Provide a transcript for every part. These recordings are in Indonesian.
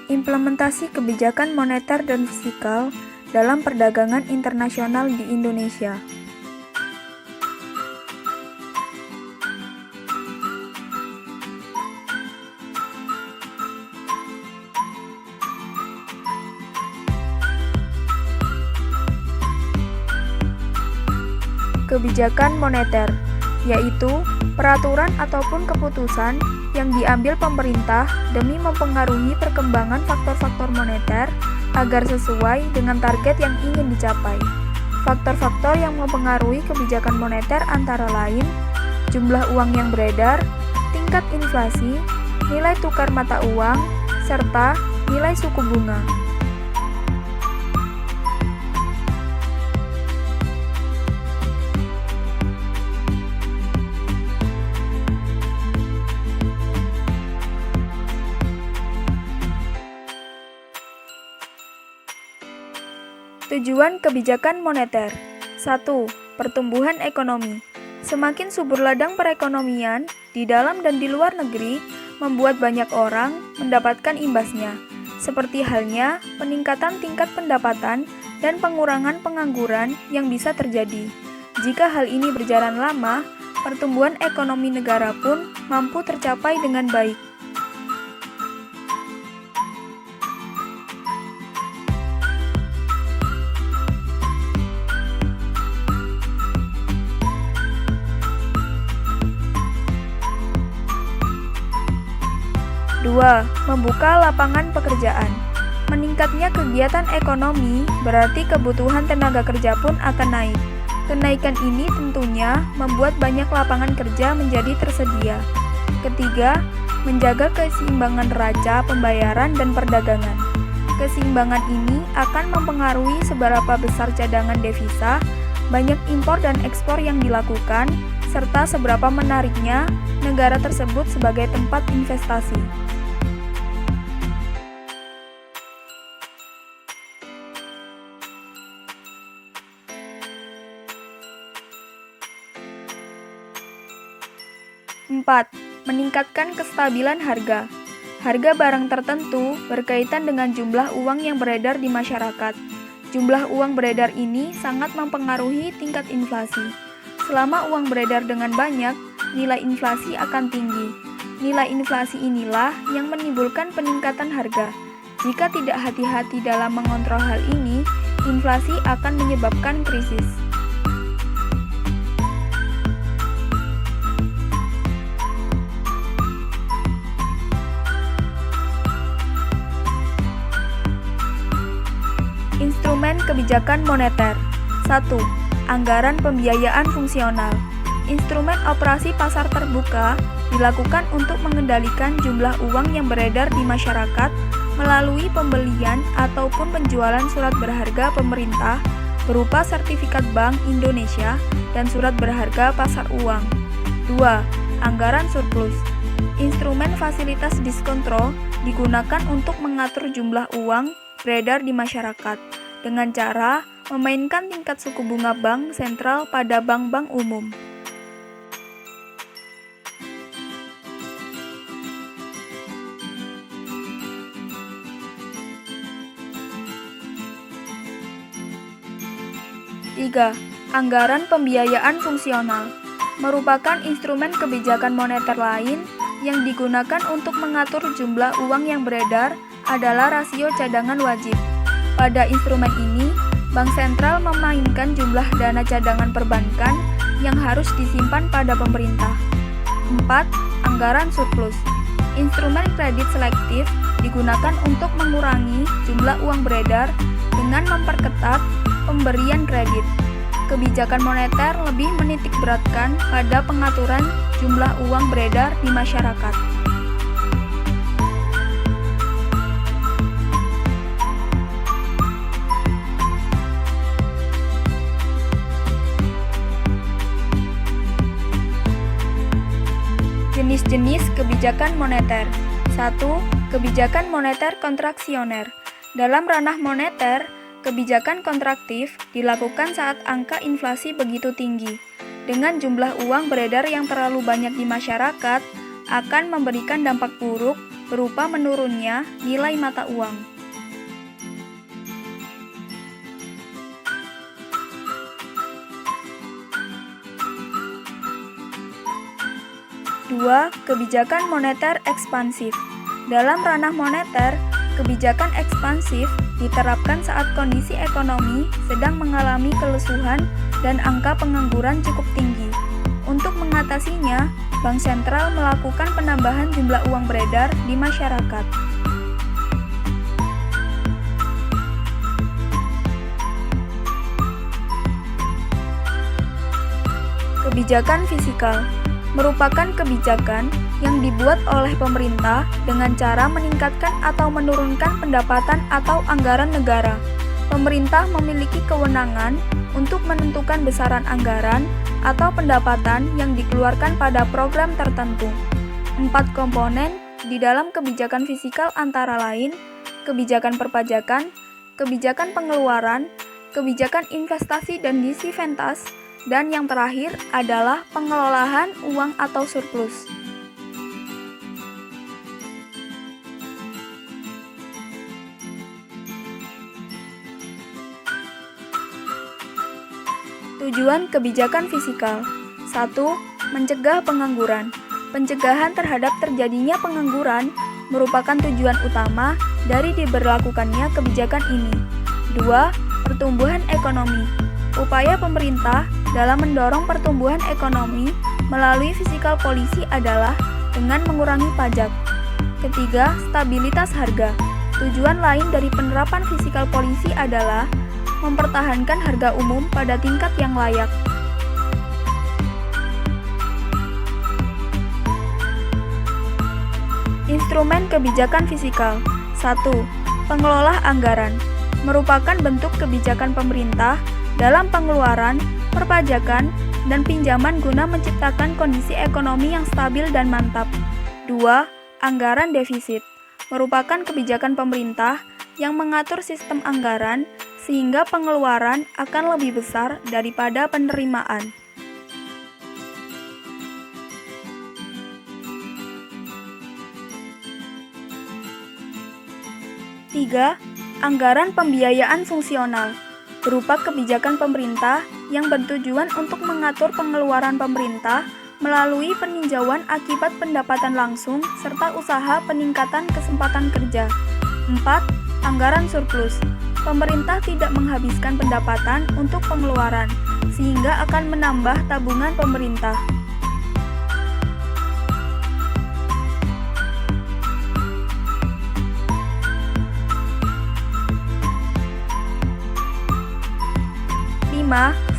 Implementasi kebijakan moneter dan fiskal dalam perdagangan internasional di Indonesia. Kebijakan moneter, yaitu peraturan ataupun keputusan yang diambil pemerintah demi mempengaruhi perkembangan faktor-faktor moneter agar sesuai dengan target yang ingin dicapai. Faktor-faktor yang mempengaruhi kebijakan moneter antara lain jumlah uang yang beredar, tingkat inflasi, nilai tukar mata uang, serta nilai suku bunga. Tujuan kebijakan moneter. 1. Pertumbuhan ekonomi. Semakin subur ladang perekonomian di dalam dan di luar negeri membuat banyak orang mendapatkan imbasnya, seperti halnya peningkatan tingkat pendapatan dan pengurangan pengangguran yang bisa terjadi. Jika hal ini berjalan lama, pertumbuhan ekonomi negara pun mampu tercapai dengan baik. 2. Membuka lapangan pekerjaan. Meningkatnya kegiatan ekonomi berarti kebutuhan tenaga kerja pun akan naik. Kenaikan ini tentunya membuat banyak lapangan kerja menjadi tersedia. Ketiga, menjaga keseimbangan neraca pembayaran dan perdagangan. Keseimbangan ini akan mempengaruhi seberapa besar cadangan devisa, banyak impor dan ekspor yang dilakukan, serta seberapa menariknya negara tersebut sebagai tempat investasi. Empat, meningkatkan kestabilan harga. Harga barang tertentu berkaitan dengan jumlah uang yang beredar di masyarakat. Jumlah uang beredar ini sangat mempengaruhi tingkat inflasi. Selama uang beredar dengan banyak, nilai inflasi akan tinggi. Nilai inflasi inilah yang menimbulkan peningkatan harga. Jika tidak hati-hati dalam mengontrol hal ini, inflasi akan menyebabkan krisis. Instrumen kebijakan moneter. 1. Anggaran pembiayaan fungsional. Instrumen operasi pasar terbuka dilakukan untuk mengendalikan jumlah uang yang beredar di masyarakat melalui pembelian ataupun penjualan surat berharga pemerintah berupa sertifikat Bank Indonesia dan surat berharga pasar uang. 2. Anggaran surplus. Instrumen fasilitas diskontrol digunakan untuk mengatur jumlah uang beredar di masyarakat dengan cara memainkan tingkat suku bunga bank sentral pada bank-bank umum. Tiga, anggaran pembiayaan fungsional merupakan instrumen kebijakan moneter lain yang digunakan untuk mengatur jumlah uang yang beredar adalah rasio cadangan wajib. Pada instrumen ini, Bank Sentral memainkan jumlah dana cadangan perbankan yang harus disimpan pada pemerintah. 4. Anggaran surplus. Instrumen kredit selektif digunakan untuk mengurangi jumlah uang beredar dengan memperketat pemberian kredit. Kebijakan moneter lebih menitikberatkan pada pengaturan jumlah uang beredar di masyarakat. Jenis-jenis kebijakan moneter. 1. Kebijakan moneter kontraksioner. Dalam ranah moneter, kebijakan kontraktif dilakukan saat angka inflasi begitu tinggi. Dengan jumlah uang beredar yang terlalu banyak di masyarakat, akan memberikan dampak buruk berupa menurunnya nilai mata uang. 2. Kebijakan moneter ekspansif. Dalam ranah moneter, kebijakan ekspansif diterapkan saat kondisi ekonomi sedang mengalami kelesuhan dan angka pengangguran cukup tinggi. Untuk mengatasinya, Bank Sentral melakukan penambahan jumlah uang beredar di masyarakat. Kebijakan fiskal merupakan kebijakan yang dibuat oleh pemerintah dengan cara meningkatkan atau menurunkan pendapatan atau anggaran negara. Pemerintah memiliki kewenangan untuk menentukan besaran anggaran atau pendapatan yang dikeluarkan pada program tertentu. 4 komponen di dalam kebijakan fiskal antara lain kebijakan perpajakan, kebijakan pengeluaran, kebijakan investasi dan disiventas, dan yang terakhir adalah pengelolaan uang atau surplus. Tujuan kebijakan fiskal. 1. Mencegah pengangguran. Pencegahan terhadap terjadinya pengangguran merupakan tujuan utama dari diberlakukannya kebijakan ini. 2. Pertumbuhan ekonomi. Upaya pemerintah dalam mendorong pertumbuhan ekonomi melalui fiskal polisi adalah dengan mengurangi pajak. Ketiga, stabilitas harga. Tujuan lain dari penerapan fiskal polisi adalah mempertahankan harga umum pada tingkat yang layak. Instrumen kebijakan fiskal. 1. Pengelola anggaran. Merupakan bentuk kebijakan pemerintah dalam pengeluaran, perpajakan, dan pinjaman guna menciptakan kondisi ekonomi yang stabil dan mantap. 2. Anggaran defisit. Merupakan kebijakan pemerintah yang mengatur sistem anggaran sehingga pengeluaran akan lebih besar daripada penerimaan. Tiga, anggaran pembiayaan fungsional. Berupa kebijakan pemerintah yang bertujuan untuk mengatur pengeluaran pemerintah melalui peninjauan akibat pendapatan langsung serta usaha peningkatan kesempatan kerja. 4. Anggaran surplus. Pemerintah tidak menghabiskan pendapatan untuk pengeluaran, sehingga akan menambah tabungan pemerintah.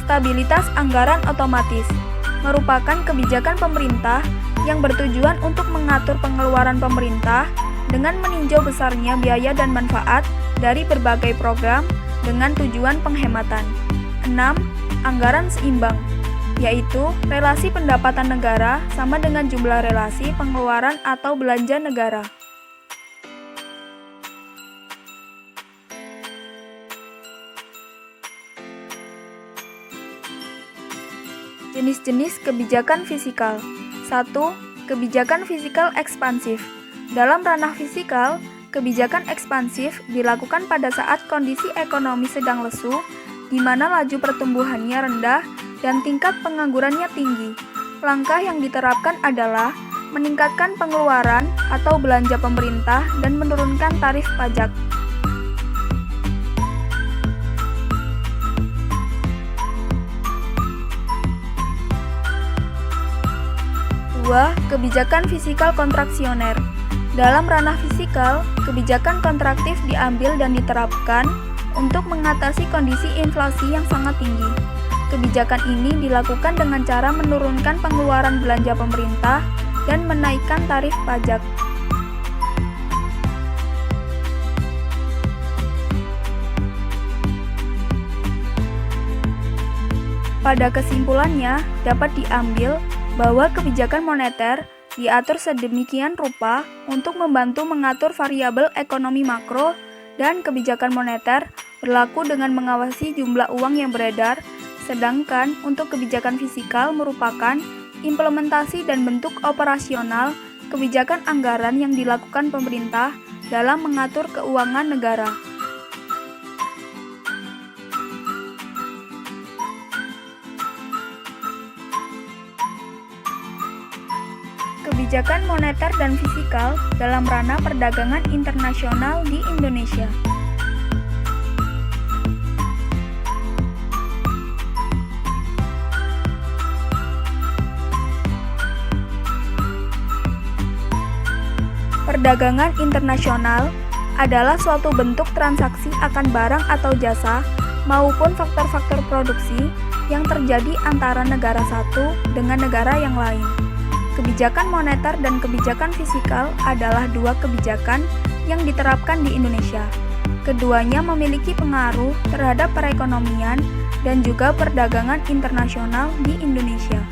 Stabilitas anggaran otomatis merupakan kebijakan pemerintah yang bertujuan untuk mengatur pengeluaran pemerintah dengan meninjau besarnya biaya dan manfaat dari berbagai program dengan tujuan penghematan. 6. Anggaran seimbang, yaitu relasi pendapatan negara sama dengan jumlah relasi pengeluaran atau belanja negara. Jenis-jenis kebijakan fiskal. 1. Kebijakan fiskal ekspansif. Dalam ranah fiskal, kebijakan ekspansif dilakukan pada saat kondisi ekonomi sedang lesu, di mana laju pertumbuhannya rendah dan tingkat penganggurannya tinggi. Langkah yang diterapkan adalah meningkatkan pengeluaran atau belanja pemerintah dan menurunkan tarif pajak. 2. Kebijakan fiskal kontraksioner. Dalam ranah fiskal, kebijakan kontraktif diambil dan diterapkan untuk mengatasi kondisi inflasi yang sangat tinggi. Kebijakan ini dilakukan dengan cara menurunkan pengeluaran belanja pemerintah dan menaikkan tarif pajak. Pada kesimpulannya, dapat diambil bahwa kebijakan moneter diatur sedemikian rupa untuk membantu mengatur variabel ekonomi makro, dan kebijakan moneter berlaku dengan mengawasi jumlah uang yang beredar, sedangkan untuk kebijakan fiskal merupakan implementasi dan bentuk operasional kebijakan anggaran yang dilakukan pemerintah dalam mengatur keuangan negara. Kebijakan moneter dan fiskal dalam ranah perdagangan internasional di Indonesia. Perdagangan internasional adalah suatu bentuk transaksi akan barang atau jasa maupun faktor-faktor produksi yang terjadi antara negara satu dengan negara yang lain. Kebijakan moneter dan kebijakan fiskal adalah dua kebijakan yang diterapkan di Indonesia. Keduanya memiliki pengaruh terhadap perekonomian dan juga perdagangan internasional di Indonesia.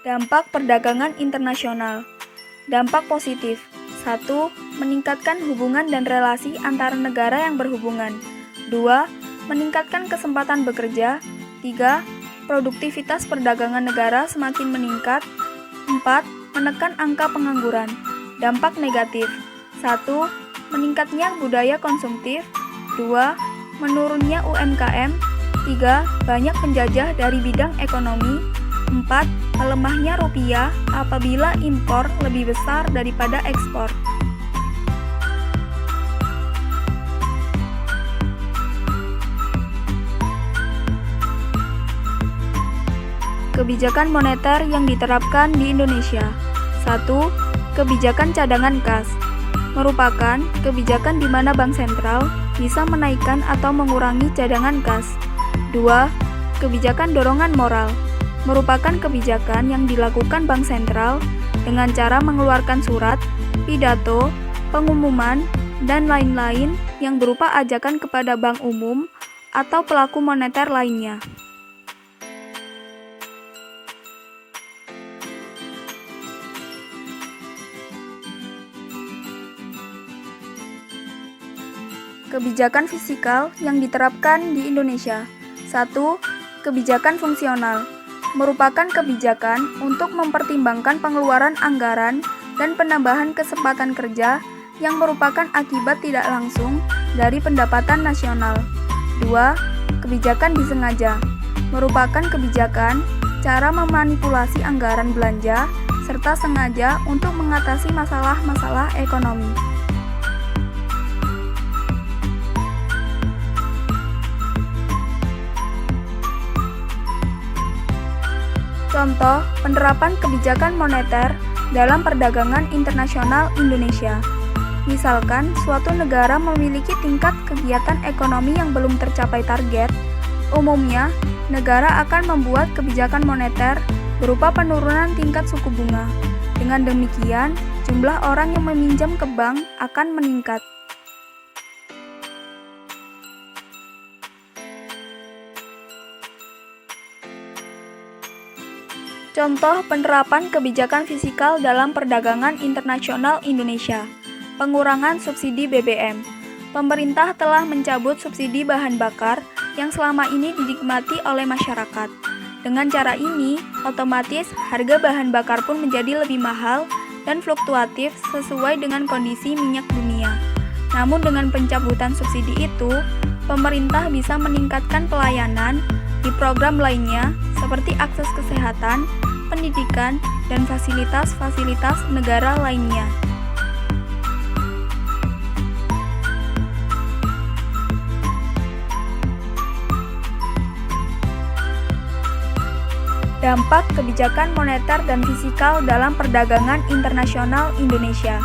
Dampak perdagangan internasional. Dampak positif. 1. Meningkatkan hubungan dan relasi antara negara yang berhubungan. 2. Meningkatkan kesempatan bekerja. 3. Produktivitas perdagangan negara semakin meningkat. 4. Menekan angka pengangguran. Dampak negatif. 1. Meningkatnya budaya konsumtif. 2. Menurunnya UMKM. 3. Banyak penjajah dari bidang ekonomi. 4. Melemahnya rupiah apabila impor lebih besar daripada ekspor. Kebijakan moneter yang diterapkan di Indonesia. 1. Kebijakan cadangan kas. Merupakan kebijakan di mana bank sentral bisa menaikkan atau mengurangi cadangan kas. 2. Kebijakan dorongan moral. Merupakan kebijakan yang dilakukan bank sentral dengan cara mengeluarkan surat, pidato, pengumuman, dan lain-lain yang berupa ajakan kepada bank umum atau pelaku moneter lainnya. Kebijakan fiskal yang diterapkan di Indonesia. 1. Kebijakan fungsional. Merupakan kebijakan untuk mempertimbangkan pengeluaran anggaran dan penambahan kesempatan kerja yang merupakan akibat tidak langsung dari pendapatan nasional. 2. Kebijakan disengaja. Merupakan kebijakan cara memanipulasi anggaran belanja serta sengaja untuk mengatasi masalah-masalah ekonomi. Contoh penerapan kebijakan moneter dalam perdagangan internasional Indonesia. Misalkan, suatu negara memiliki tingkat kegiatan ekonomi yang belum tercapai target. Umumnya, negara akan membuat kebijakan moneter berupa penurunan tingkat suku bunga. Dengan demikian, jumlah orang yang meminjam ke bank akan meningkat. Contoh penerapan kebijakan fiskal dalam perdagangan internasional Indonesia. Pengurangan subsidi BBM. Pemerintah telah mencabut subsidi bahan bakar yang selama ini dinikmati oleh masyarakat. Dengan cara ini, otomatis harga bahan bakar pun menjadi lebih mahal dan fluktuatif sesuai dengan kondisi minyak dunia. Namun dengan pencabutan subsidi itu, pemerintah bisa meningkatkan pelayanan di program lainnya seperti akses kesehatan, pendidikan, dan fasilitas-fasilitas negara lainnya. Dampak kebijakan moneter dan fiskal dalam perdagangan internasional Indonesia.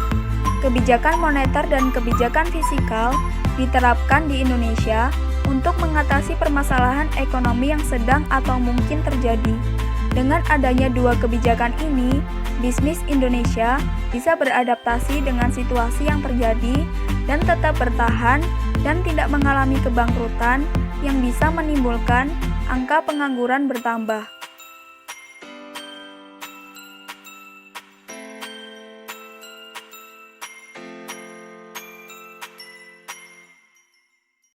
Kebijakan moneter dan kebijakan fiskal diterapkan di Indonesia untuk mengatasi permasalahan ekonomi yang sedang atau mungkin terjadi. Dengan adanya dua kebijakan ini, bisnis Indonesia bisa beradaptasi dengan situasi yang terjadi dan tetap bertahan dan tidak mengalami kebangkrutan yang bisa menimbulkan angka pengangguran bertambah.